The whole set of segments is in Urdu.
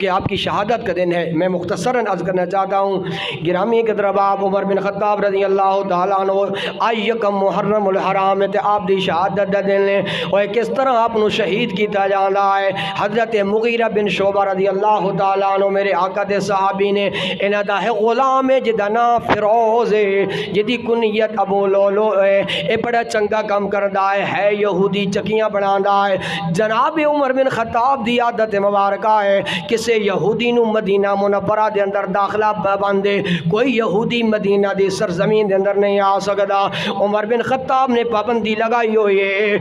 کہ آپ کی شہادت کا دن ہے۔ میں مختصراً عرض کرنا چاہتا ہوں، گرامی کے درباب عمر بن خطاب رضی اللہ تعالیٰ عنہ آئی یکم محرم الحرام تے آپ دی شہادت دا دن لیں اور کس طرح آپ نو شہید کیتا جانا ہے۔ حضرت مغیرہ بن شعبہ رضی اللہ تعالیٰ عنہ میرے آقا دے صحابی نے انہاں دا ہے غلام ہے جدا نا فیروز ہے، جدی کنیت ابو لولو ہے، اے بڑا چنگا کام کردا ہے یہودی چکیاں بناندا ہے۔ جناب عمر بن خطاب دی عادت مبارکہ ہے کس یہودی نو مدینہ منورہ دے اندر داخلہ باندے، کوئی یہودی مدینہ دی سرزمین دے اندر نہیں آ سکدا۔ عمر بن خطاب نے پابندی لگائی ہوئی ہے۔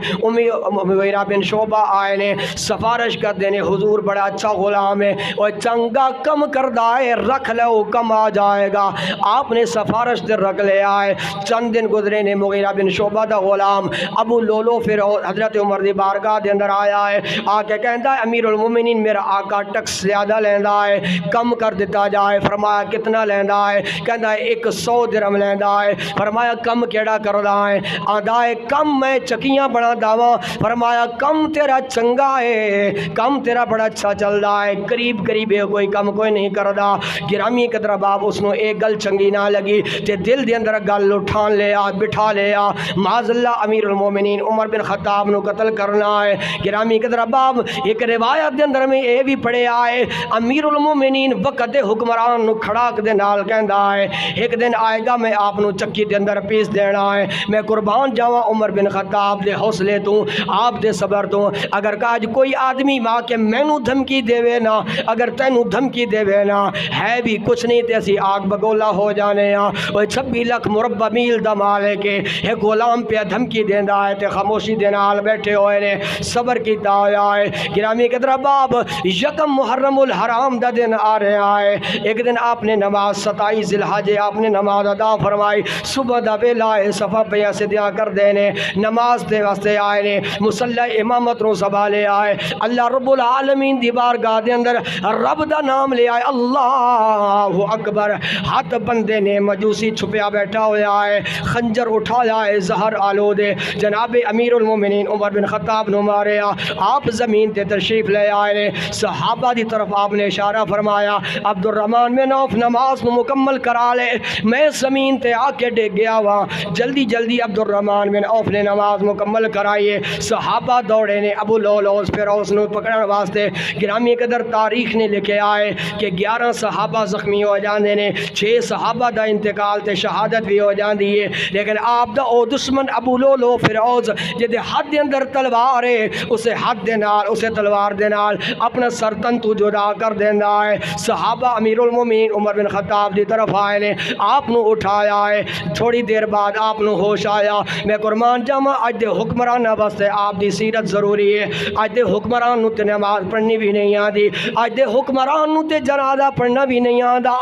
مغیرہ بن شعبہ آئے نے سفارش کر دینے، حضور بڑا اچھا غلام ہے اور چنگا کم کردہ ہے، رکھ لو کم آ جائے گا۔ آپ نے سفارش دے رکھ لے آئے۔ چند دن گزرے نے مغیرہ بن شعبہ دا غلام ابو لولو پھر حضرت عمر دی بارگاہ دے اندر آیا ہے، آ کے کہندا ہے امیر المومنین میرا آقا ٹیکس زیادہ لیندا ہے، کم کر دیتا جائے۔ فرمایا کتنا لیندا ہے؟ کہندا ہے 100 درہم لیندا ہے۔ فرمایا کم کیڑا کردا ہے؟ آندا ہے کم میں چکیاں بنا داواں۔ فرمایا کم تیرا چنگا ہے، کم تیرا بڑا اچھا چلدا ہے، قریب قریب ہے، کوئی کم کوئی نہیں کردا۔ گرامی قدر باب اس نو ایک گل چنگی نہ لگی تے دل دے اندر گل اٹھان لیا، بٹھا لیا، معاذ اللہ امیر المومنین عمر بن خطاب نو قتل کرنا ہے۔ گرامی قدر باب ایک روایت دے اندر میں اے بھی پڑھے آئے امیر المومنین وقت حکمران نو کھڑاک دے نال کہندا ہے ایک دن آئے گا میں آپ نو چکی دے اندر پیس دینا ہے۔ میں قربان جاواں عمر بن خطاب دے حوصلے تو، آپ دے صبر تو۔ اگر کاج کوئی آدمی ماں کے مینو دھمکی دے وے نا، اگر تینو دھمکی دے وے نا ہے بھی کچھ نہیں تے اسی آگ بگولا ہو جانے ہاں۔ وہ 26 لاکھ مربع میل دا مالک ہے، ایک غلام پہ دھمکی دیندا ہے تے خاموشی دے نال بیٹھے ہوئے نے صبر کیتا ہویا ہے۔ گرامی قدر باب یکم محرم الحرام دا دن آ رہا ہے۔ ایک دن آپ نے نماز 27 ذی الحجہ آپ نے نماز ادا فرمائی، صبح دا ویلا ہے، صفا پیا سدیاں کر دینے، نماز دے واسطے آئے نے، مصلی امامت نو سنبھالے آئے، اللہ رب العالمین دی بارگاہ دے اندر رب دا نام لے آئے، اللہ اکبر۔ ہاتھ بندے نے مجوسی چھپیا بیٹھا ہوا ہے، خنجر اٹھایا ہے، زہر آلودے جناب امیر المومنین عمر بن خطاب نو ماریا۔ آپ زمین تے تشریف لے آئے نے، صحابہ دی طرف آپ نے اشارہ فرمایا عبد الرحمن بن عوف نماز نو مکمل کرا لے، میں زمین تے آ کے ڈگ گیا ہوا۔ جلدی جلدی عبد الرحمن بن عوف نے نماز مکمل کرائیے، صحابہ دوڑے نے ابو لولوس فیروز نو پکڑن واسطے۔ گرامی قدر تاریخ نے لکھے آئے کہ 11 صحابہ زخمی ہو جاندے نے، 6 صحابہ دا انتقال تے شہادت بھی ہو جاندی ہے، لیکن آپ دا او دشمن ابو لولو فیروز جدے ہاتھ دے اندر تلوار ہے، اسے ہاتھ دے نال اسے تلوار دے نال اپنا سرتن تو جدا کر دیندا ہے۔ صحابہ امیر المومنین عمر بن خطاب دی طرف آئے نے، آپ نو اٹھایا ہے، تھوڑی دیر بعد آپ نو ہوش آیا۔ میں قربان جاواں اج دے حکمران واسطے آپ دی سیرت ضروری ہے۔ اج دے حکمران نو تے نماز پڑھنی بھی نہیں آندی، اج دے حکمران نو تے جنازہ پڑھنا بھی نہیں آندا،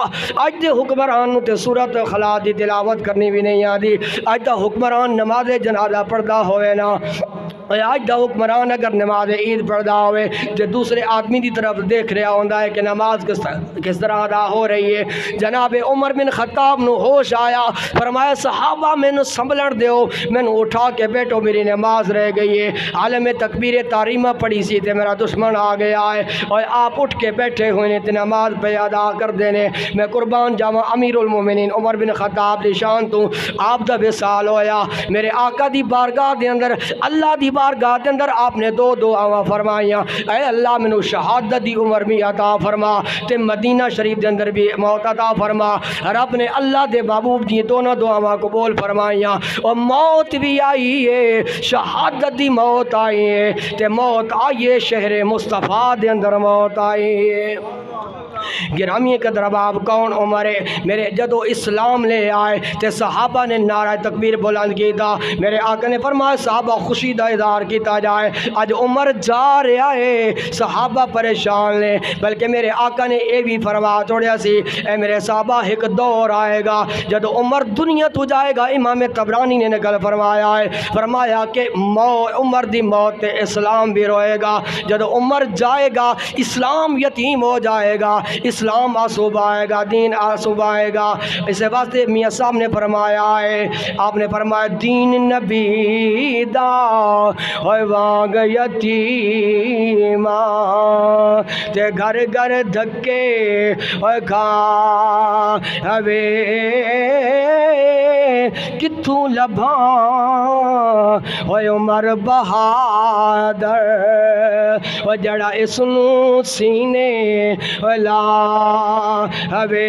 اج دے حکمران نو تے سورۃ اخلاص دی تلاوت کرنی بھی نہیں آندی۔ اج دا حکمران نماز جنازہ پڑھدا ہوئے نا، آج دا حکمران اگر نماز عید پڑھدا ہوئے تو دوسرے آدمی دی طرف دیکھ رہا ہوندا ہے کہ نماز کس طرح ادا ہو رہی ہے۔ جناب عمر بن خطاب نو ہوش آیا، فرمایا صحابہ میں نو سنبھلن دیو، میں نو اٹھا کے بیٹھو میری نماز رہ گئی ہے۔ عالم تکبیر تحریمہ پڑھی سی تے میرا دشمن آ گیا ہے اور آپ اٹھ کے بیٹھے ہوئے نے تے نماز پہ ادا کر دینے۔ میں قربان جاواں امیر المومنین عمر بن خطاب دی شان تو آپ دا وصال ہویا۔ میرے آقا دی بارگاہ دے اندر اللہ دی بارگاہ دے اندر آپ نے 2 دعاواں فرمائیاں، اے اللہ مینوں شہادت دی عمر بھی عطا فرما تے مدینہ شریف دے اندر بھی موت عطا فرما۔ رب نے اللہ دے محبوب دی دونوں دعاواں قبول فرمائیاں اور موت بھی آئی ہے، شہادت دی موت آئی ہے تے موت آئی ہے شہر مصطفیٰ دے اندر موت آئی ہے۔ گرامی قدر باب کون عمر ہے؟ میرے جدو اسلام لے آئے تے صحابہ نے نعرہ تکبیر بلند کیتا، میرے آقا نے فرمایا صحابہ خوشی دا اظہار کیتا جائے، اج عمر جا رہا ہے، صحابہ پریشان نے، بلکہ میرے آقا نے اے بھی فرما چھوڑیا سی، اے میرے صحابہ ایک دور آئے گا جدو عمر دنیا تو جائے گا۔ امام طبرانی نے نقل فرمایا ہے، فرمایا کہ عمر دی موت تے اسلام بھی روئے گا، جدو عمر جائے گا اسلام یتیم ہو جائے گا، اسلام آسوب آئے گا، دین آسوب آئے گا۔ اس واسطے میاں صاحب نے فرمایا ہے، آپ نے فرمایا دین نبی دا ہوئے وانگ یتیما تے گھر گھر دھکے ہوئے کھا ہوئے کتھوں لبھاں ہوئے عمر بہادر وہ جڑا اس نو سینے لا ہوئے